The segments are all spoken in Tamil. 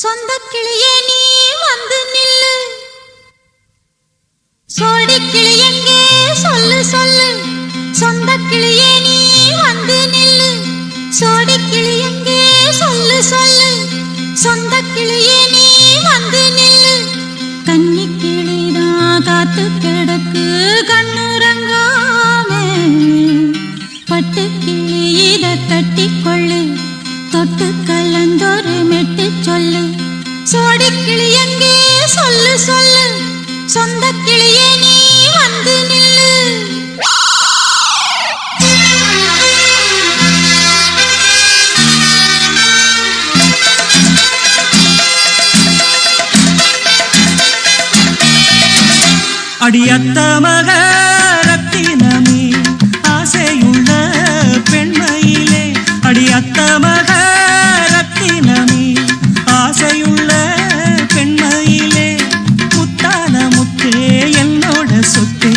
சொந்த கிளியே நீ வந்து நில்லு, சோடி கிளி எங்கே சொல்லு சொல்லு. சொந்த கிளியே நீ வந்து நில்லு, சோடி கிளி எங்கே சொல்லு சொல்லு. சொந்த கிளியே நீ வந்து நில்லு. கன்னி கிளிதான் காத்து கிடக்கு கண்ணுறங்காமே, பட்டு கிளி இத கட்டிக்கொள்ளு, தொட்டு கலந்தொரு மெட்டு சொல்லு. சோடி கிளி எங்கே சொல்லு சொல்லு. சொந்த கிளியே நீ வந்து நில்லு. அடியத்த மக ரத்தினமே ஆசையுள்ள பெண்மையிலே, அடியத்த மக ரத்தினமே ஆசையுள்ள பெண்மையிலே, முத்தான முத்தே என்னோட சொத்தே,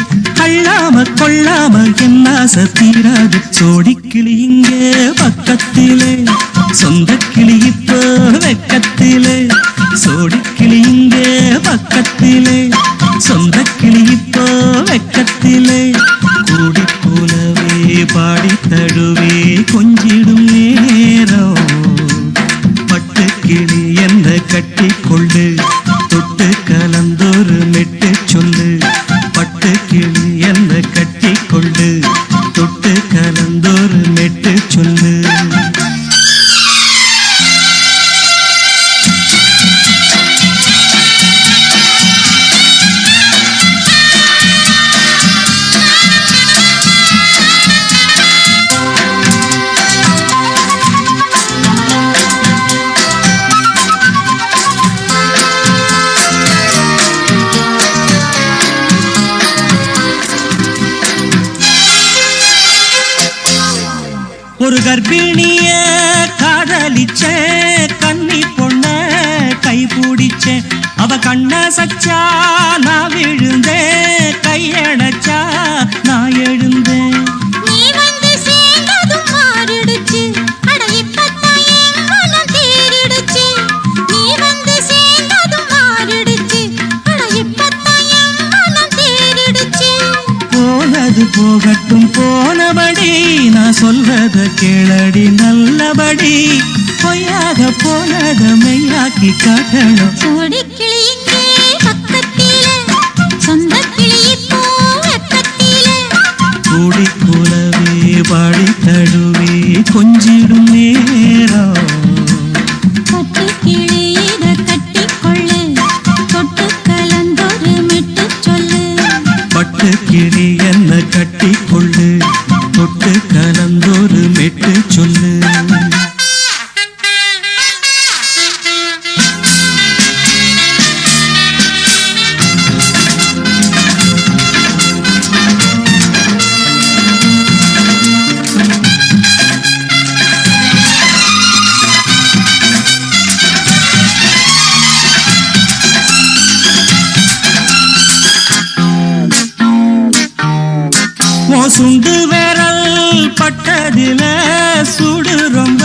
அள்ளாம கொள்ளாம என்ன சத்தீராது. சோடிக்கிளி இங்கே பக்கத்திலே, சொந்த கிளி இப்போ வெக்கத்திலே. சோடிக்கிளி இங்கே பக்கத்திலே, சொந்த கிளி இப்போ வெக்கத்திலே. கூடி போலவே பாடி தழுவே கொஞ்சிடும் நேரம், பட்டு கிளி என்ன கட்டிக்கொள்ளு, தொட்டு கலந்தொரு மெட்டு சொல்லு. பட்டு கிளி என்ன கட்டிக்கொள்ளு, தொட்டு கலந்தொரு மெட்டு சொல்லு. ஒரு கர்ப்பிணிய காதலிச்ச கன்னி பொண்ண கைபிடிச்ச, அவ கண்ண சச்சா நான் விழுந்தேன், கையடைச்சா நான் எழுந்தேன். நீ வந்து சேர்ந்ததும் மாறிடுச்சு, அட இப்பத்தான் என் மனம் தேறிடுச்சு. நீ வந்து சேர்ந்ததும் மாறிடுச்சு, அட இப்பத்தான் என் மனம் தேறிடுச்சு. போனது போகட்டும் போனபடி, நான் சொல்றத கேளடி நல்லபடி. பொய்யாக போனத மெய்யாக்கி காட்டணும். சோடி கிளி இங்கே பக்கத்திலே, சொந்த கிளி இப்போ வெக்கத்திலே. கூடி போலவே பாடி தழுவே கொஞ்சிடும் நேரம், பட்டு கிளி இத கட்டிக்கொள்ளு, தொட்டு கலந்தொரு மெட்டு சொல்லு. பட்டு கிளி என்ன கட்டிக்கொள்ளு, தொட்டு கலந்தொரு மெட்டு சொல்லு. சுண்டு விரல் பட்டதில சுடு ரொம்ப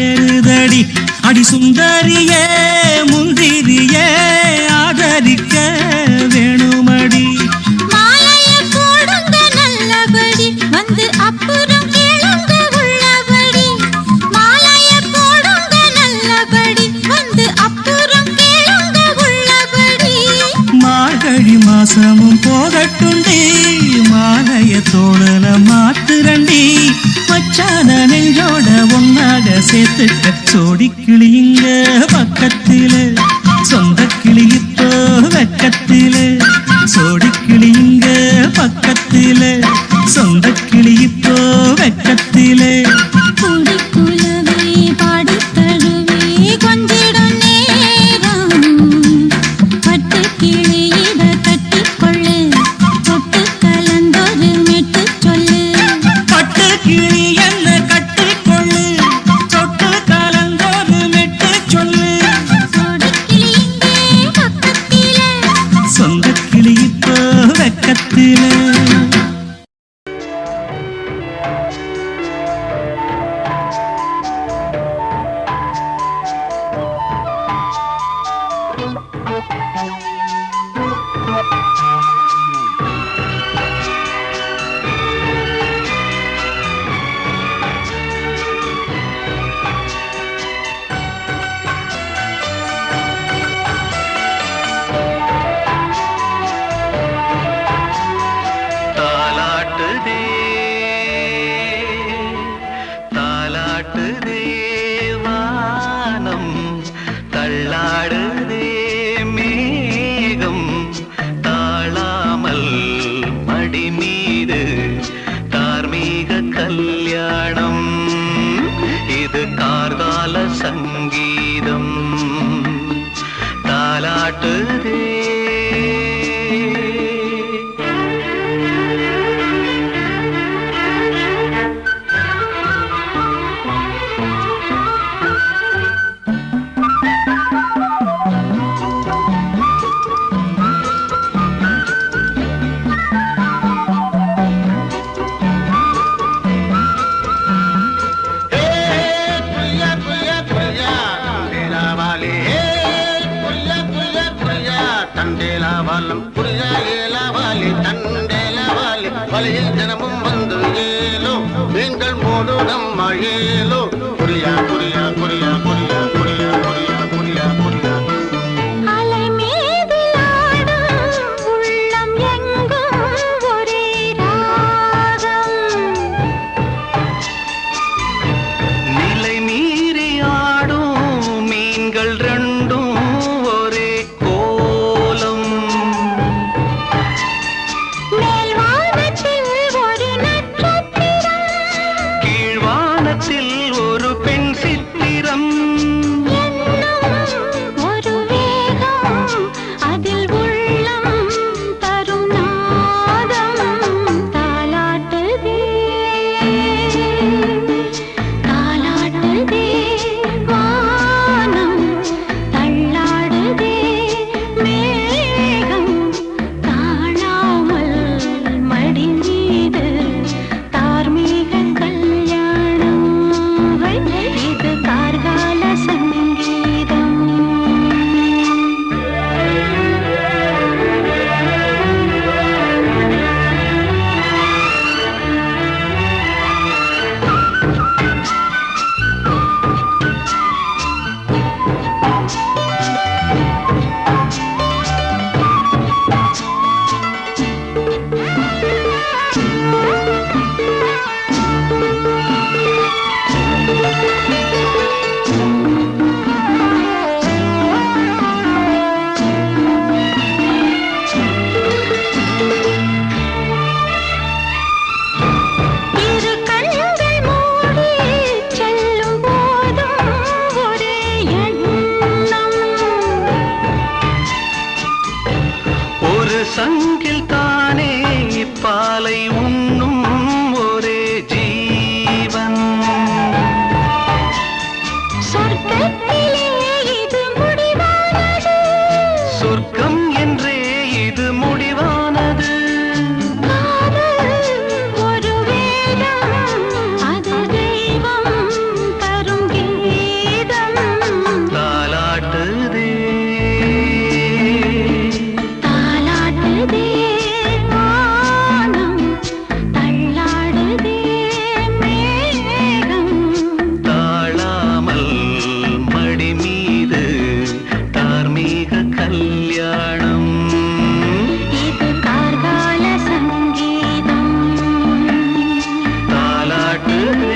ஏறுதடி. அடி சுந்தரியே முந்திரியே ஆதரிக்க வேணுமடி. மாலைய போடுங்க நல்லபடி, வந்து அப்புறம் கேளுங்க உள்ளபடி. மாலைய போடுங்க நல்லபடி, வந்து அப்புறம் கேளுங்க உள்ளபடி. மார்கழி மாசமும் போகட்டுண்டி, மாலைய தோழல மாத்துரண்டி. மச்சான நெஞ்சோட ஒன்னாக சேர்த்துக்க. சோடி கிளி இங்க பக்கத்திலே, சொந்த கிளி இப்போ வெக்கத்திலே. சோடி கிளி இங்க பக்கத்திலே, சொந்த கிளி இப்போ வெக்கத்திலே. கூடி குலவே பாடி தழுவே கொஞ்சிடும் நேரம், பட்டு கிளி இத கட்டிக்கொள்ளு, தொட்டு கலந்தொரு மெட்டு சொல்லு. பட்டு கிளி என்ன கட்டிக்கொள்ளு, தொட்டு கலந்தொரு மெட்டு சொல்லு. சோடி கிளி சங்கீதம் தாலாட்டுதே. வலையில் தினமும் வந்து ஏலோ நீங்கள் மோடு நம்ம ஏலோ புரியா புரியா புரியா புரியா புரியா புரியா புரியா புரியா. அலை மீது ஆடும் உள்ளம் எங்கும் ஒரே ராகம். நிலை மீறி ஆடும் மீன்கள் ரெண்டும் ஒரே கோலம். கீழ்வானத்தில் ஒரு பெண் சித்திரம். ஒரு வேகம் அதில் உள்ளம் தரும் நாதம் தாலாட்டுதே தாலாட்டுதே வானம் தள்ளாடுதே மேகம் காணாமல் மடி மீது தார்மீக கல்யாணம். இது கார்கால சங்கீதம். இரு கண்கள் மூடி செல்லும் போதும் ஒரே எண்ணம். ஒரு சங்கில் தானே பாலை உண்ணும் ஒரே ஜீவன். சொர்க்கத்திலே இது முடிவானது. சொர்க்கம் என்றே இது முடிவானது. காதல் ஒரு வேதம், அது தெய்வம் தரும் கீதம். தாலாட்டுதே தாலாட்டுதே வானம் தள்ளாடுதே மேகம். தாழாமல் மடி மீது தார்மீக கல்யாணம். இது கார்கால சங்கீதம். தாலாட்டுதே.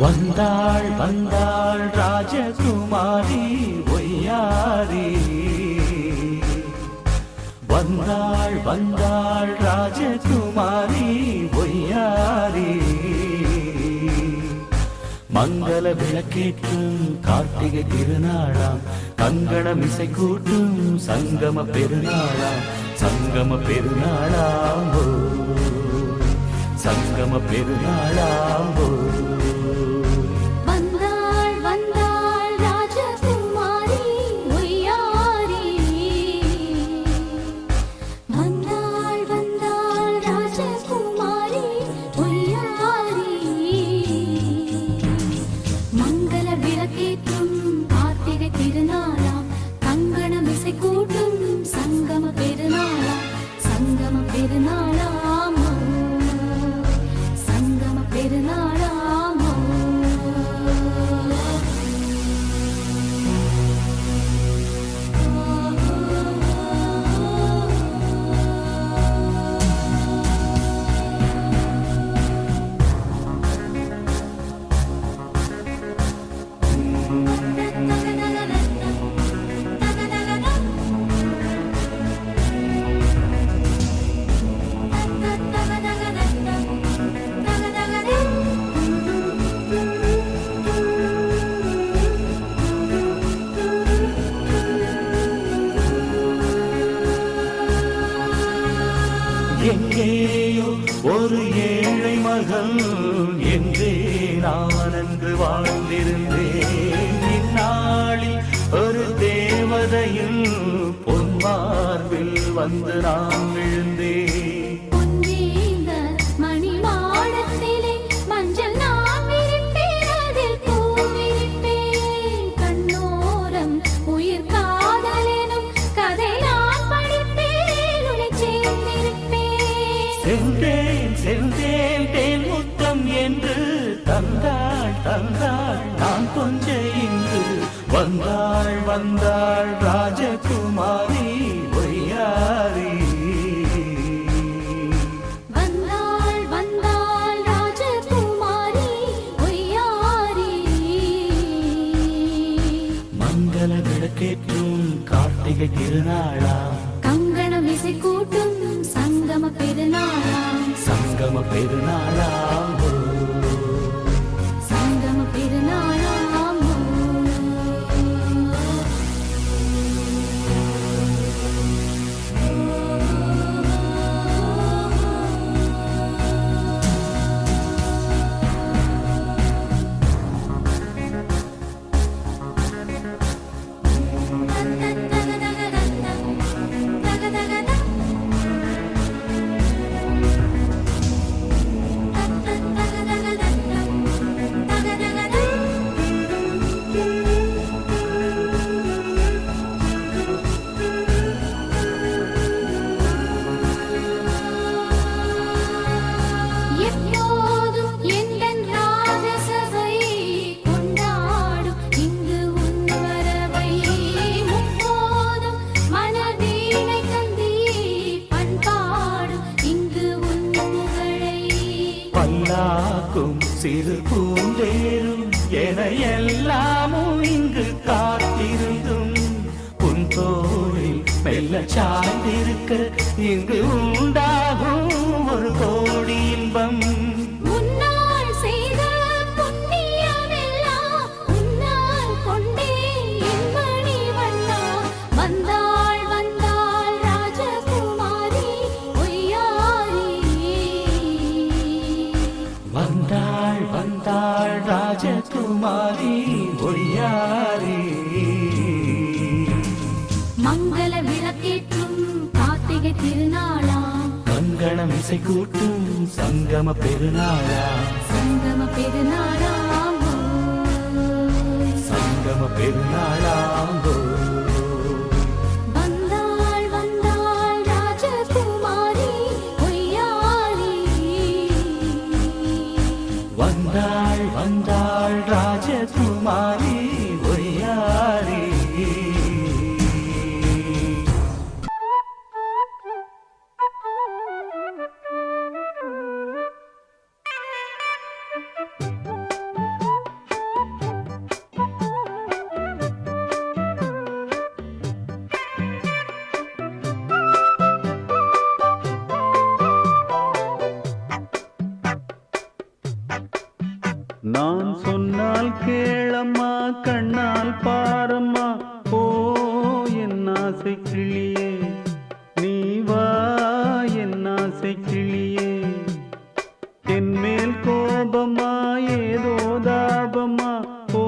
வந்தாள் வந்தாள் ராஜகுமாரி ஒய்யாரி. வந்தாள் வந்தாள் ராஜகுமாரி ஒய்யாரி. மங்கள விளக்கேற்றும் கார்த்திகை திருநாளாம் கங்கணம் இசை கூட்டும் சங்கம பெருநாளாம் சங்கம பெருநாளாம் ஓ, சங்கம பெருநாளாம் ஓ. வந்தாள் வந்தாள் ராஜகுமாரி ஒய்யாரி வந்தாள் வந்தாள் ராஜகுமாரி ஒய்யாரி மங்கள விளக்கேற்றும் கார்த்திகை திருநாளாம் கங்கணம் இசை கூட்டும் சங்கம பெருநாளாம் சங்கம பெருநாளாம் ஓ, சங்கம பெருநாளாம் ஓ. எங்கேயோ ஒரு ஏழை மகள் என்றே நான் அன்று வாழ்ந்திருந்தேன் இந்நாளில் ஒரு தேவதையில் பொன்மார்பில் வந்து நான் விழுந்தேன் பொன்னேந்த மணிமாடத்திலே மஞ்சள் நான் விரிப்பேன் அதில் பூ விரிப்பேன் கண்ணோரம் உயிர் காதலெனும் கதை நான் படிப்பேன் உன்னை சேர்ந்திருப்பேன் சென்றேன் சென்றேன் தேன் முத்தம் என்று தந்தாள் தந்தாள் நான் கொஞ்ச இன்று வந்தாள் வந்தாள் ராஜகுமாரி ஒய்யாரி வந்தாள் வந்தாள் ராஜகுமாரி ஒய்யாரி மங்கள விளக்கேற்றும் கார்த்திகை திருநாளா கங்கணம் இசை கூட்டும் சங்கம பெருநாளாம் சங்கம பெருநாளா ஓ. சங்கம பெருநாளாம் ஓ. எப்போதும் எந்தன் ராஜசபை கொண்டாடும் இங்கு உன் வரவை முப்போதும் மனதீனை தந்தி பண்பாடும் இங்கு உன் புகழை பல்லாக்கும் சிறு பூந்தேரும் என எல்லாமும் இங்கு காத்திருந்தும் உன் தோளில் மெல்ல சாய்ந்திருக்க இங்கு உண்டாகும் ஒரு கோடி இன்பம் முன்னால் செய்த புண்ணியமெல்லாம் உன்னால் கொண்டேன் என் மணி வண்ணா வந்தாள் வந்தாள் ராஜகுமாரி ஒய்யாரி வந்தாள் வந்தாள் ராஜகுமாரி ஒய்யாரி மங்கள விளக்கேற்றும் கார்த்திகை திருநாளாம் கங்கணம் இசை கூட்டும் சங்கம பெருநாளா சங்கம பெருநாளாம் ஓ. சங்கம பெருநாளாம் ஓ. வந்தாள் வந்தாள் ராஜகுமாரி ஒய்யாரி வந்தாள் வந்தாள் ராஜகுமாரி ஒய்யாரி நான் சொன்னால் கேளம்மா கண்ணால் பாரம்மா ஓ என் ஆசை கிளியே நீ வா என் ஆசை கிளியே என் மேல் கோபமா ஏதோ தாபமா ஓ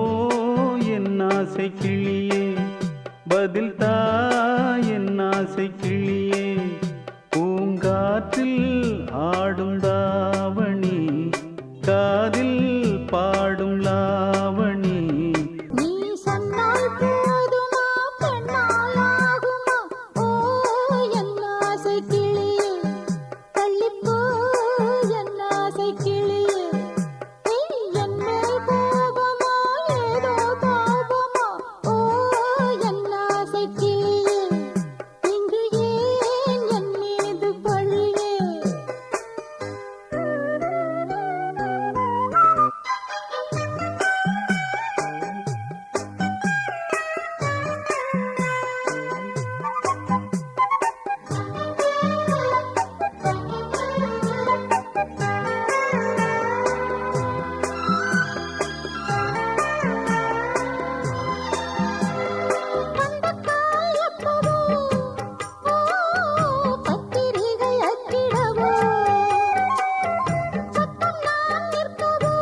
என் ஆசை கிளியே பதில் தா என் ஆசை கிளியே பூங்காற்றில் ஆடும் தாவணி காதில் பாடும் லாவணி நீ சொன்னால் போதுமா பெண்ணால் ஆகுமா ஓ என் ஆசை கிளியே தள்ளிப்போ என் ஆசை கிளியே என் மேல் கோபமா ஏதோ தாபமா ஓ என் ஆசை கிளியே இங்கு ஏன் என் மீது பழியே பத்திரிகை அச்சிடவோ சத்தம் நான் நிற்கவோ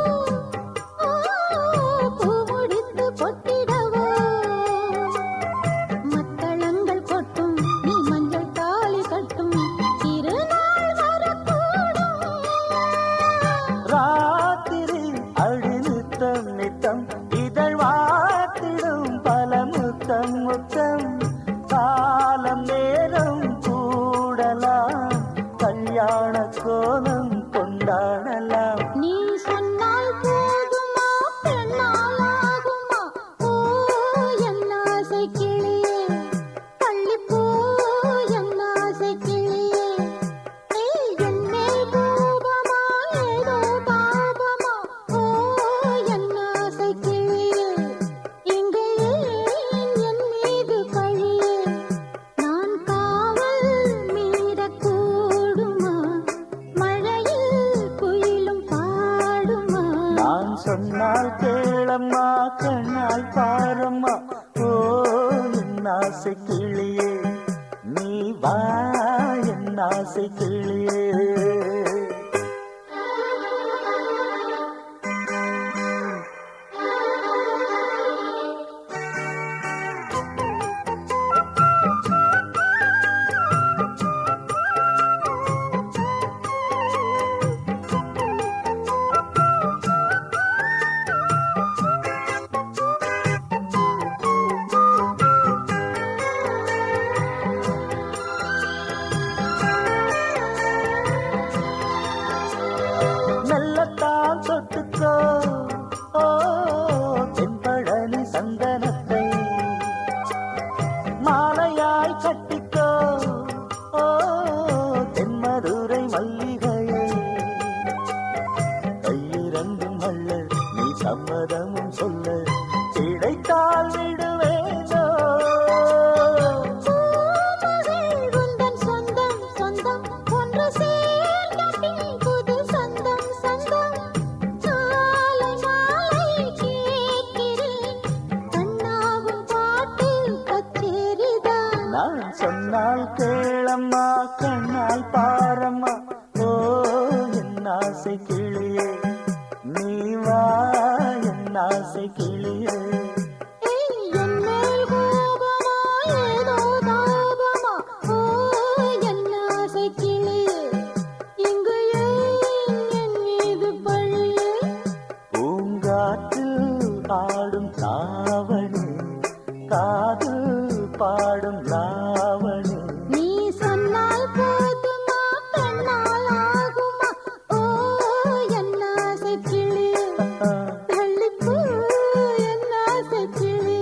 பூ முடித்து பொட்டிடவோ மத்தளங்கள் கொட்டும் நீ மஞ்சள் தாலி கட்டும் திருநாள் வரக்கூடும் ராத்திரி அழிநித்தம் நித்தம் இதழ் வாத்திடும் பல முத்தம் முத்தம் காலம் நேரம் கூடலாம் கல்யாண கோலம் கொண்டாடலாம் நீ சொன்னால் போதுமா பெண்ணால் ஆகுமா ஓ என் ஆசை கிளியே தள்ளிப்போ என் ஆசை கிளியே என் மேல் கோபமா ஏதோ தாபமா ஓ என் ஆசை கிளியே இங்கே ஏன் என் மீது பழியே நான் காவல் மீறக்கூடுமா மழையில் குயிலும் பாடுமா நான் சொன்னால் கேளம்மா கண்ணால் பாரம்மா ஓ என் ஆசை கிளியே நீ வா என் ஆசை கிளியே மெல்லத்தான் தொட்டுக்கோ ஓ தென்பழனி சந்தனத்தை மாலையாய் கட்டிக்கோ ஓ தென்மதுரை மல்லிகையை கையிரண்டும் அல்ல நீ சம்மதமும் சொல்ல கிடைத்தால் விடுவேனோ பூமகள் உந்தன் சொந்தம் சொந்தம் ஒன்று சேர்ந்த பின் புது சொந்தம் சொந்தம் மாலை மாலை கேட்கிறேன் கண்ணாவும் பாட்டு கச்சேரிதான் நான் சொன்னால் கேளம்மா கண்ணால் பாரம்மா ஓ என் ஆசை கிளியே நீ வா என் ஆசை கிளியே என் மேல் கோபமா ஏதோ தாபமா ஓ என் ஆசை கிளியே இங்கு ஏன் என் மீது பழியே பூங்காற்றில் ஆடும் தாவணி காதில் பாடும் லாவணி நீ சொன்னால் போதுமா பெண்ணால் ஆகுமா ஓ என் ஆசை கிளியே தள்ளிப்போ என் ஆசை கிளியே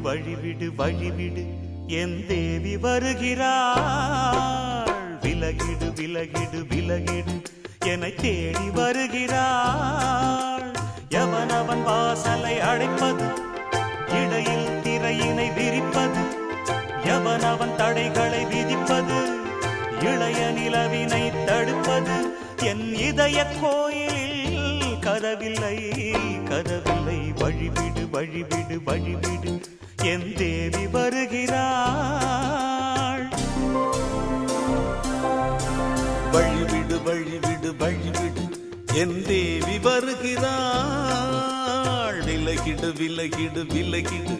வழிவிடு வழிவிடு வழிவிடு என் தேவி வருகிறாள். விலகிடு விலகிடு விலகிடு என்னை தேடி வருகிறாள். எவனவன் வாசலை அடைப்பது, இடையில் திரையினை விரிப்பது, எவனவன் தடைகளை விதிப்பது, இளைய நிலவினை தடுப்பது, என் இதய கோயிலில் கதவில்லை கதவில்லை. வழிவிடு வழிவிடு வழிவிடு என் தேவி வருகிறாள். வழிவிடு வழிவிடு வழிவிடு என் தேவி வருகிறாள். விலகிடு விலகிடு விலகிடு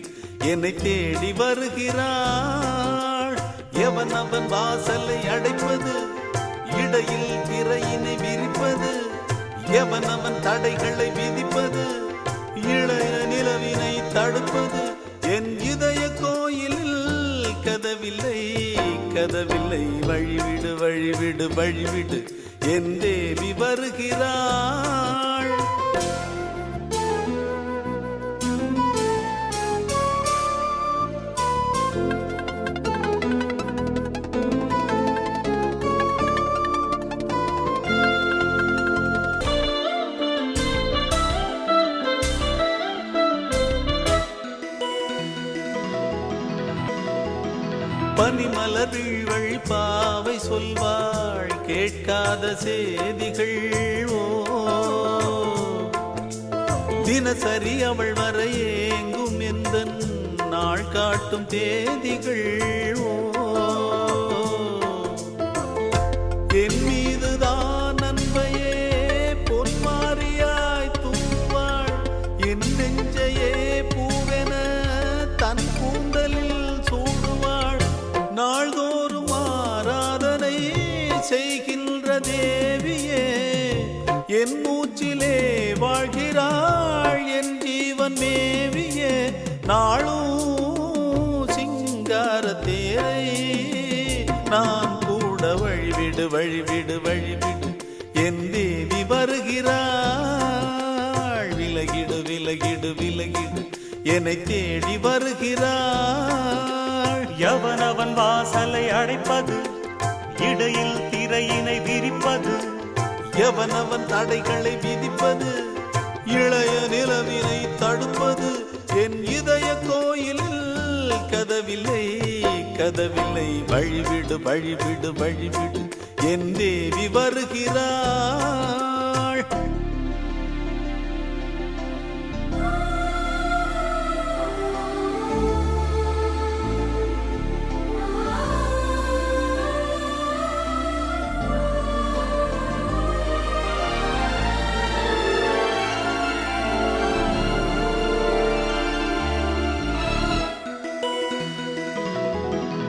என்னை தேடி வருகிறாள். எவன் அவன் வாசலை அடைப்பது, இடையில் திரையினை விரிப்பது, எவன் அவன் தடைகளை விதிப்பது, இளைய நிலவினை தடுப்பது, என் இதய கோயிலில் கதவில்லை கதவில்லை. வழிவிடு வழிவிடு வழிவிடு என் தேவி வருகிறாள். பனிமலர் வீழ்வழி பாவை சொல்வாள் கேட்காத செய்திகள். ஓ தினசரி அவள் வர ஏங்கும் எந்த நாள் காட்டும் தேதிகள். ஓ என் மீதுதான் அன்பையே பொன்மாரியாய் தூவாள். என் நெஞ்சையே பூவென தன் கூந்தலில் சூடுவாள். நாள்தோறும் ஆராதனை செய்கின்ற தேவியே, என் மூச்சிலே வாழ்கிறாள் என் ஜீவன் மேவியே. நாளும் சிங்கார தேரை நான் கூட வழிவிடு வழிவிடு வழிவிடு என் தேவி வருகிறாள். விலகிடு விலகிடு விலகிடு என்னை தேடி வருகிறாள். எவனவன் வாசலை அடைப்பது, இடையில் திரையினை விரிப்பது, எவனவன் தடைகளை விதிப்பது, இளைய நிலவினை தடுப்பது, என் இதய கோயிலில் கதவில்லை கதவில்லை. வழிவிடு வழிவிடு வழிவிடு என் தேவி வருகிறாள்.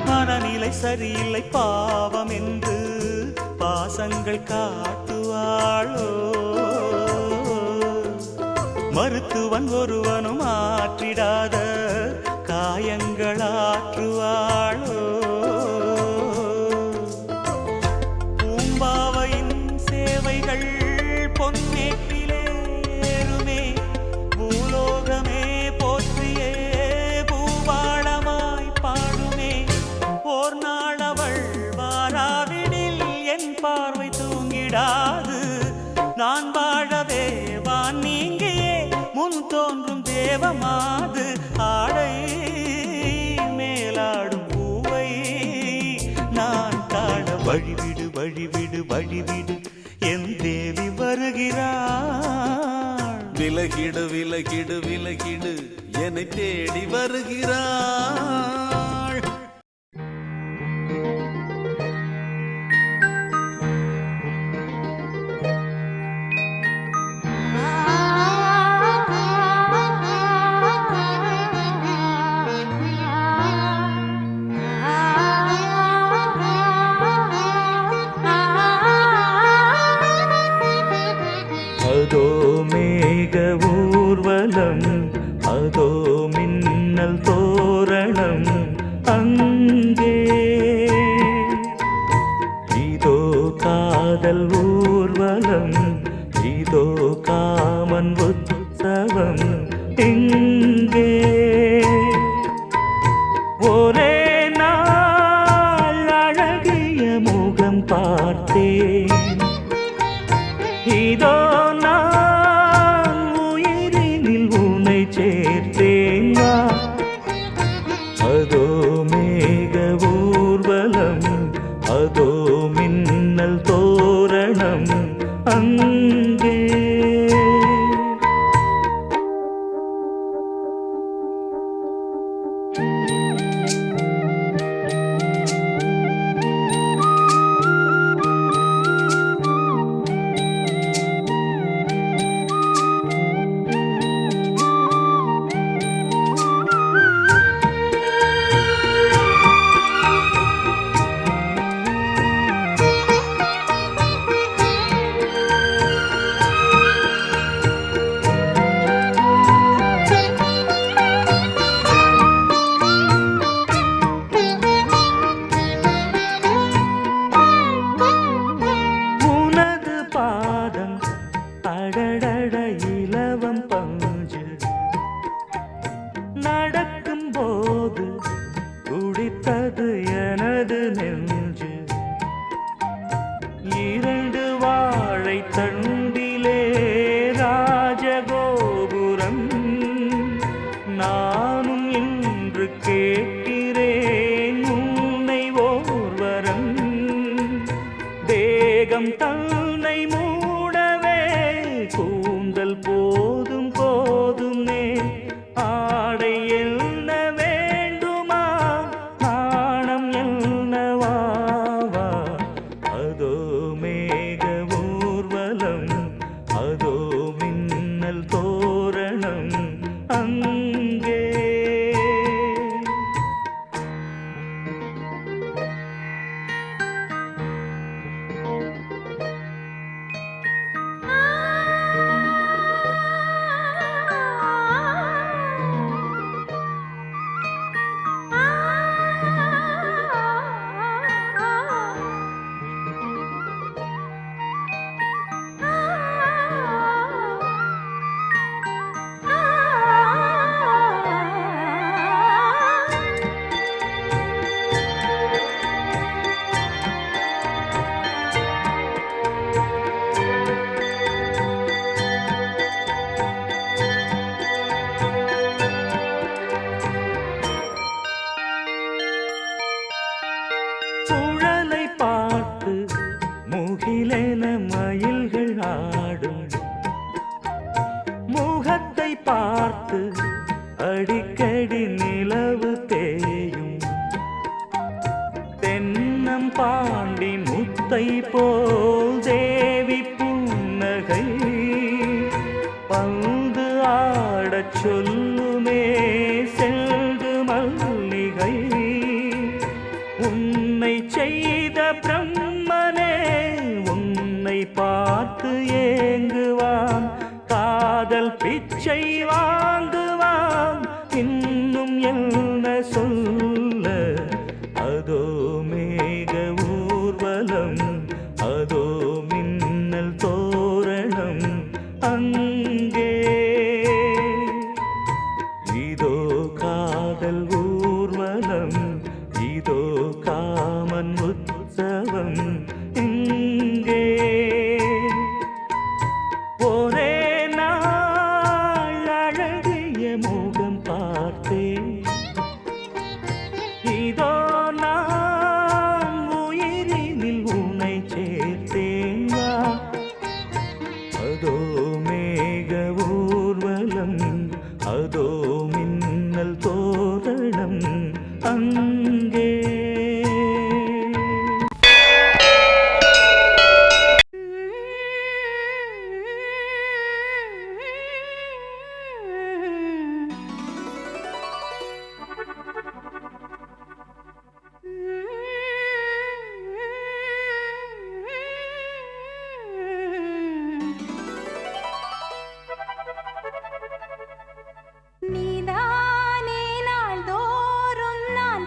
மனநிலை சரியில்லை பாவம் என்று பாசங்கள் காட்டுவாளோ. மருத்துவன் ஒருவனும் ஆற்றிடாத காயங்களாற்றுவாளோ. பூம்பாவையின் சேவைகள் பொன்னேற்றிலே ஏறுமே, பூலோகமே போற்றியே பூபாளமாய் பாடுமே. ஓர் நாள் அவள் வாராவிடில் என் பார்வை தூங்கிடாது. நான் வாழவே வான் நீங்கியே முன் தோன்றும் தேவமாது. ஆடை மேலாடும் பூவை நான் காண வழிவிடு வழிவிடு வழிவிடு என் தேவி வருகிறாள். விலகிடு விலகிடு விலகிடு என்னை தேடி வருகிறாள். அதோ மேக ஊர்வலம், அதோ மின்னல் தோரணம், ஒரே நாள் அழகிய முகம் பார்த்தேன். இதோ நான் உயிரினில் உன்னை சேர்த்தேன். அதோ மேக ஊர்வலம், அதோ மின்னல் தோரணம் அங்கே. தன்னை மூடவே கூந்தல் போதும் போதுமே, ஆடை என்ன வேண்டுமா, நாணம் என்னவாவா. அதோ மேக ஊர்வலம், அதோ மின்னல் தோரணம் அங்கே. சுழலை பார்த்து முகிலென மயில்கள் ஆடும், முகத்தை பார்த்து அடிக்கடி நிலவு தேயும். தென்னம் பாண்டி முத்தை போல் தேவி புன்னகை, பந்து ஆடச் சொல்லுமே செல்து மல்லிகை. உன்னை செய்த பிரம்மனே உன்னை பார்த்து ஏங்குவான், காதல் பிச்சை வாங்குவான், இன்னும் என்ன சொல்ல. அதோ மேக ஊர்வலம், அதோ மின்னல் தோரணம் அங்கே. இதோ காதல் ஊர்வலம், இதோ காமன் உற்சவம் இங்கே. ஒரே நாள் அழகிய முகம் பார்த்தேன். இதோ நான் உயிரினில் உன்னை சேர்த்தேன். அதோ மேக ஊர்வலம், அதோ மின்னல் தோரணம் அங்கே. நீதானே நாள்தோறும் நான்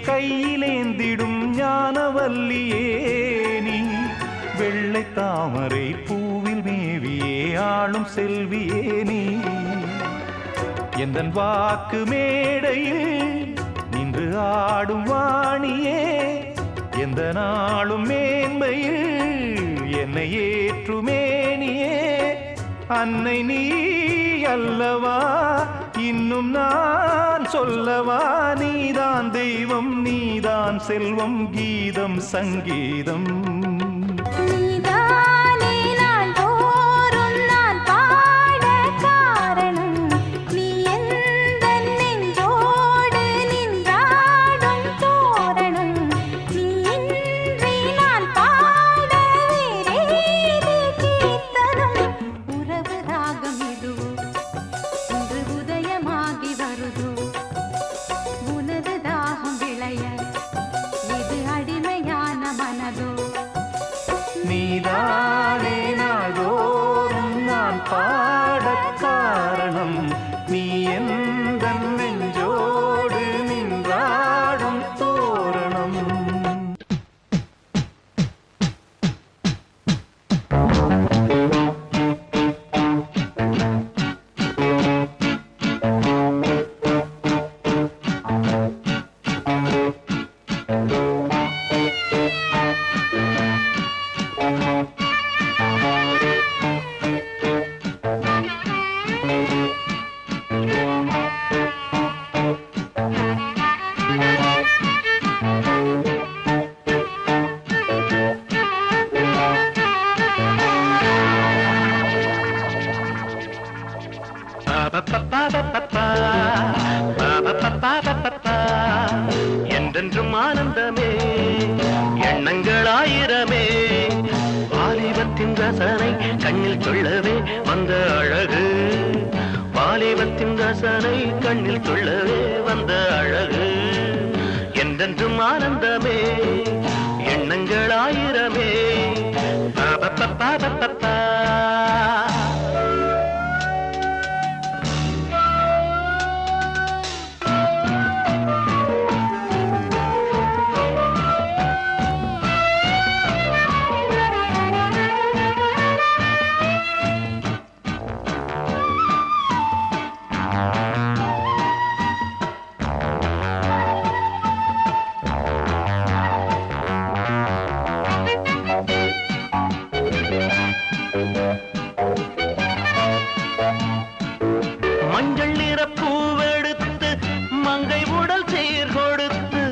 கையிலேந்திடும் ஞானவல்லியே நீ வெள்ளை தாமரை பூவில் மேவியே ஆளும் செல்வியே நீ எந்தன் வாக்கு மேடையில் நின்று ஆடும் வாணியே எந்த நாளும் மேன்மையில் என்னை ஏற்றுமேனியே அன்னை நீ அல்லவா இன்னும் நான் சொல்லவா நீதான் தெய்வம் நீதான் செல்வம் கீதம் சங்கீதம் நீதானே நாள்தோறும் நான் பாட காரணம் நீ எந்தன் நெஞ்சோடு நின்றாடும் தோரணம் நீ இன்றி நான் பாட வேறேது கீர்த்தனம் உறவு ராகம் இதுவோ இன்று உதயமாகி வருதோ உனது தாகம் விளைய இது அடிமையான மனதோ நீதானே நாள்தோறும் நான் பாடக் காரணம் நீ எந்தன் நெஞ்சோடு நின்றாடும் தோரணம் என்றென்றும் ஆனந்தமே எண்ணங்கள் ஆயிரமே வாலிபத்தின் ரசனை கண்ணில் சொல்லவே வந்த அழகு வாலிபத்தின் ரசனை கண்ணில் சொல்லவே வந்த அழகு என்றென்றும் ஆனந்தமே எண்ணங்கள் ஆயிரமே மஞ்சள் நிற பூவெடுத்து மங்கை உடல் சீர் கொடுத்து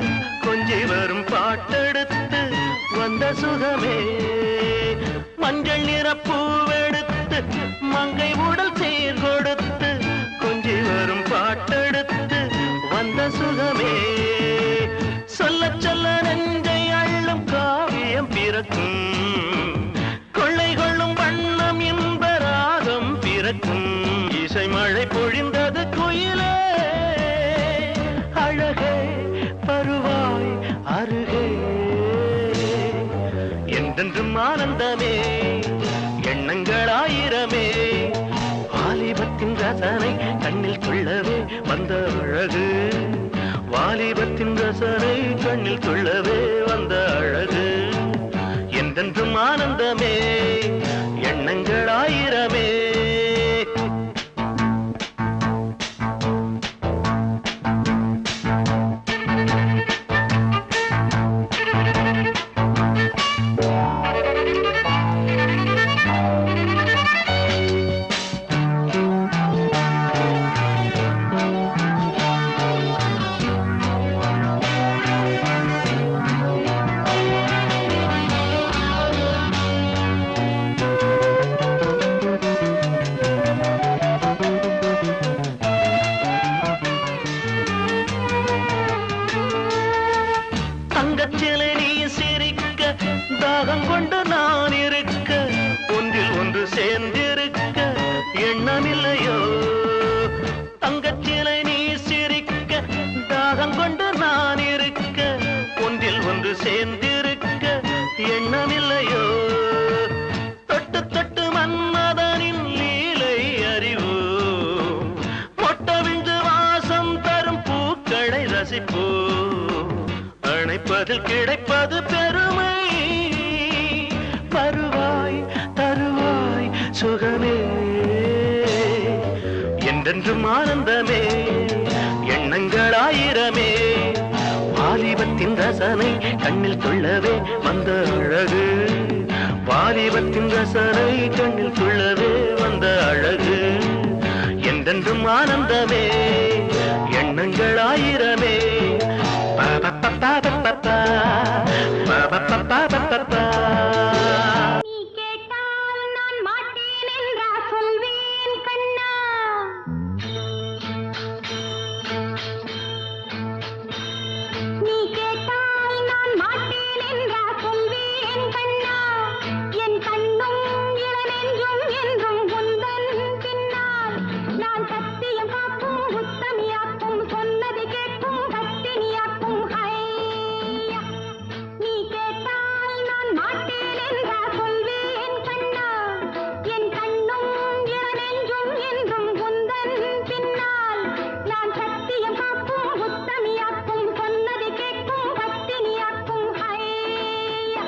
கொஞ்சி வரும் பாட்டெடுத்து வந்த சுகமே மஞ்சள் நிற பூவெடுத்து மங்கை உடல் சீர் கொடுத்து கொஞ்சி வரும் பாட்டெடுத்து வந்த சுகமே சொல்ல சொல்ல நெஞ்சை அள்ளும் காவியம் பிறக்கும் கொள்ளை கொள்ளும் வண்ணம் இன்ப ராகம் பிறக்கும் இசை மழை பொழிந்தது குயிலே அழகே பருவாய் அருகே என்றென்றும் ஆனந்தமே எண்ணங்கள் ஆயிரமே வாலிபத்தின் ரசனை கண்ணில் சொல்லவே வந்த அழகு வாலிபத்தின் ரசனை கண்ணில் சொல்லவே வந்த அழகு என்றென்றும் ஆனந்தமே எண்ணங்கள் ஆயிரமே தங்கச்சிலை நீ சிரிக்க தாகம் கொண்டு நான் இருக்க ஒன்றில் ஒன்று சேர்ந்திருக்க எண்ணமில்லையோ தங்கச்சிலை நீ சிரிக்க தாகம் கொண்டு நான் இருக்க ஒன்றில் ஒன்று சேர்ந்திருக்க எண்ணமில்லையோ தொட்டு தொட்டு மன்மதனின் லீலை அறிவோ மொட்டவிழ்ந்து வாசம் தரும் பூக்களை ரசிப்போ பதில் கிடைப்பது பெருமை. வருவாய் தருவாய் சுகமே, என்றென்றும் ஆனந்தமே, எண்ணங்கள் ஆயிரமே. வாலிபத்தின் ரசனை கண்ணில் துள்ளவே வந்த அழகு, வாலிபத்தின் ரசனை கண்ணில் துள்ளவே வந்த அழகு. என்றென்றும் ஆனந்தமே, எண்ணங்கள் ஆயிரமே. நீ கேட்டால் நான் மாட்டேன் என்றா சொல்வேன் கண்ணா. நீ கேட்டால் நான் மாட்டேன் என்றா சொல்வேன் கண்ணா. என் கண்ணும் இளநெஞ்சும் என்றும் உந்தன் பின்னால். நான் சத்தியம் காக்கும் உத்தமியாக்கும், சொன்னது கேட்கும் பத்தினியாக்கும். ஹையா, நீ கேட்டால் நான் மாட்டேன் என்றா சொல்வேன் கண்ணா. என் கண்ணும் இளநெஞ்சும் என்றும் உந்தன் பின்னால். நான் சத்தியம் காக்கும் உத்தமியாக்கும், சொன்னது கேட்கும் பத்தினியாக்கும். ஹையா.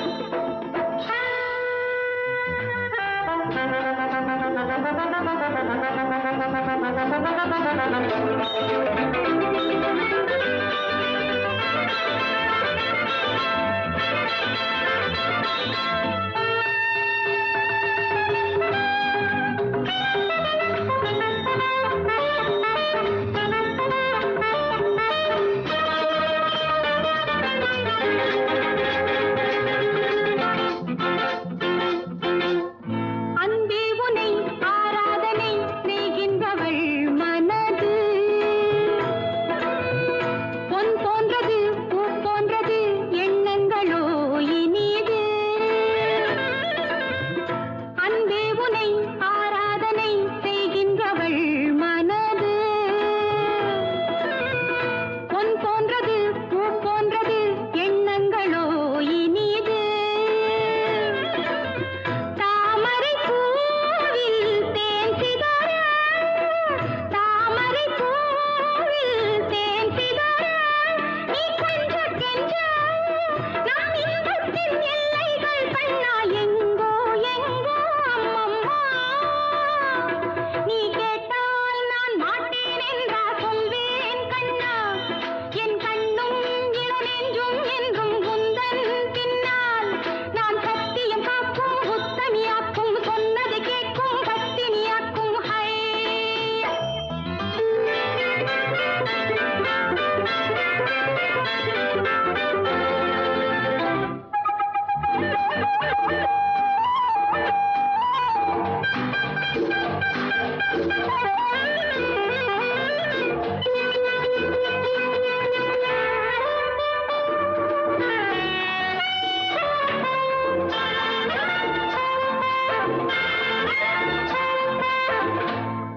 அன்பே உனை ஆராதனை செய்கின்றவள் மனது. பொன் போன்றது பூ போன்றது எண்ணங்களோ இனிது. அன்பே உனை ஆராதனை செய்கின்றவள் மனது. பொன் போன்றது பூ போன்றது எண்ணங்களோ இனிது. தாமரை பூவில் தேன் சிதற, தாமரை பூவில் தேன் சிதற, நீ கொஞ்ச கெஞ்ச நான் இன்பத்தின் எல்லைகள் கண்ணா. எங்கோ எங்கோ அம்மம்மா, நீ கேட்டால் நான் மாட்டேன் என்றா சொல்வேன் கண்ணா. என் கண்ணும் இளநெஞ்சும் என்றும் உந்தன் பின்னால். நான் சத்தியம் காக்கும் உத்தமியாக்கும், சொன்னது கேட்கும் பத்தினியாக்கும். ஹையா.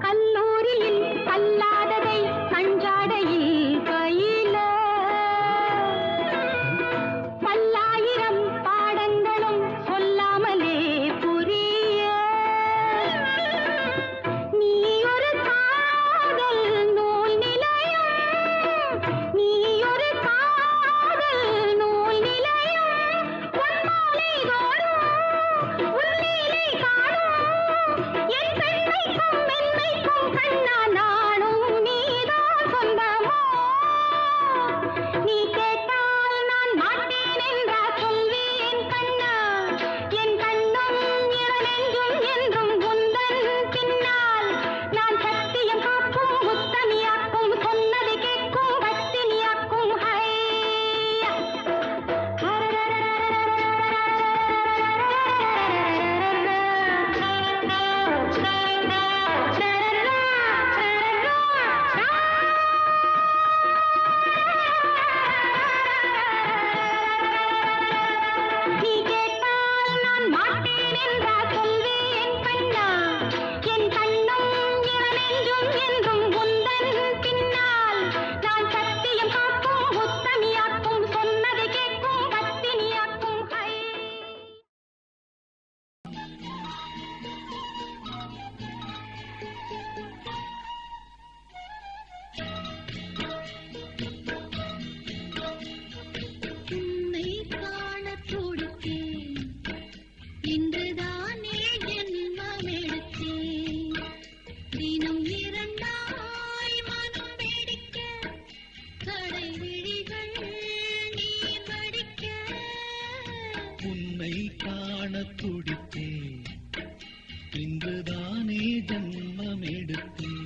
கல்லூரியில் கல்லாததை கஞ்சாடையில் பயில, பல்லாயிரம் பாடங்களும் சொல்லாமலே புரிய. நீ ஒரு காதல் நூல் நிலையம், நீ ஒரு காதல் நூல் நிலையம். உன் மாலை தோறும் உன் லீலை காணும். என் பெண்மைக்கும் மென்மைக்கும் கண்ணா நானும் நீதான் சொந்தமோ. நீ கேட்டால் நான் மாட்டேன் என்றா சொல்வேன் கண்ணா. என் கண்ணும் இளநெஞ்சும் என்றும் உந்தன் பின்னால். நான் சத்தியம் காக்கும் உத்தமியாக்கும், சொன்னது கேட்கும் பத்தினியாக்கும். ஹையா. நீ கேட்டால் நான் மாட்டேன் என்றா சொல்வேன் கண்ணா. என் கண்ணும் இளநெஞ்சும் என்றும் உந்தன் பின்னால். நான் சத்தியம் காக்கும் உத்தமியாக்கும், சொன்னது கேட்கும் பத்தினியாக்கும். ஹை. உன்னை எடுத்தேன்.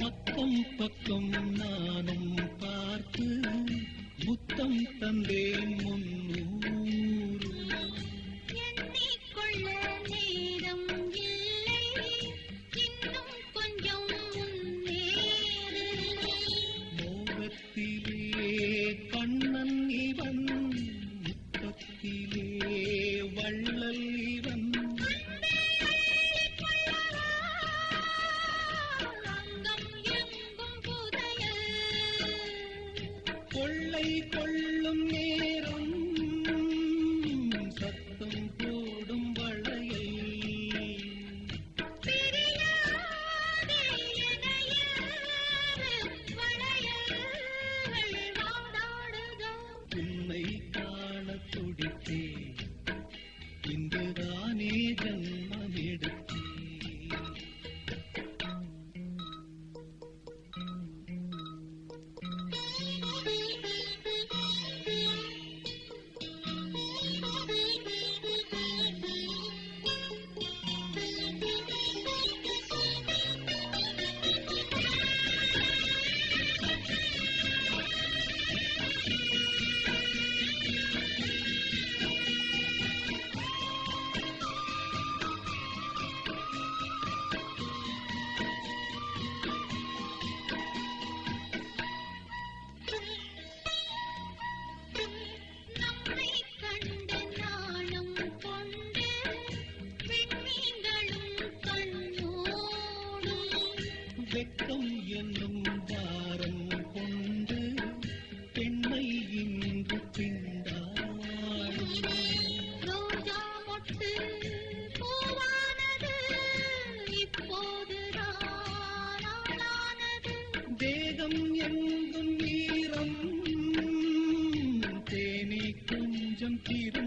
பக்கம் பக்கம் நானும் பார்த்து முத்தம் தந்தேன் 300. எண்ணிக்கொள்ள நேரம் இல்லை, இன்னும் கொஞ்சம் முன்னேறு. மோகத்திலே கண்ணன் இவன், முத்தத்திலே வள்ளல் இவன். அங்கம் எங்கும் புதையல், கொள்ளை கொள்ளும் நேரம் சத்தம் போடும் வளையல். பிரியாதே எனையே வளையல்கள் வாடாடுதோ. உன்னை காண துடித்தேன், இங்குதானே ஜன்மம் எடுத்தேன். நம்மை கண்டு நாணம் கொண்டு விண்மீன்களும் கண்ணோடும். வெட்கம் என்னும் வாரம் கொண்டு பெண்ணை இன்று திண்டாடும். ரோஜா மொட்டு பூவானது இப்போதுதான் ஆளானது. தேகம் எங்கும் ஈரம், தேனி கொஞ்சம் திரு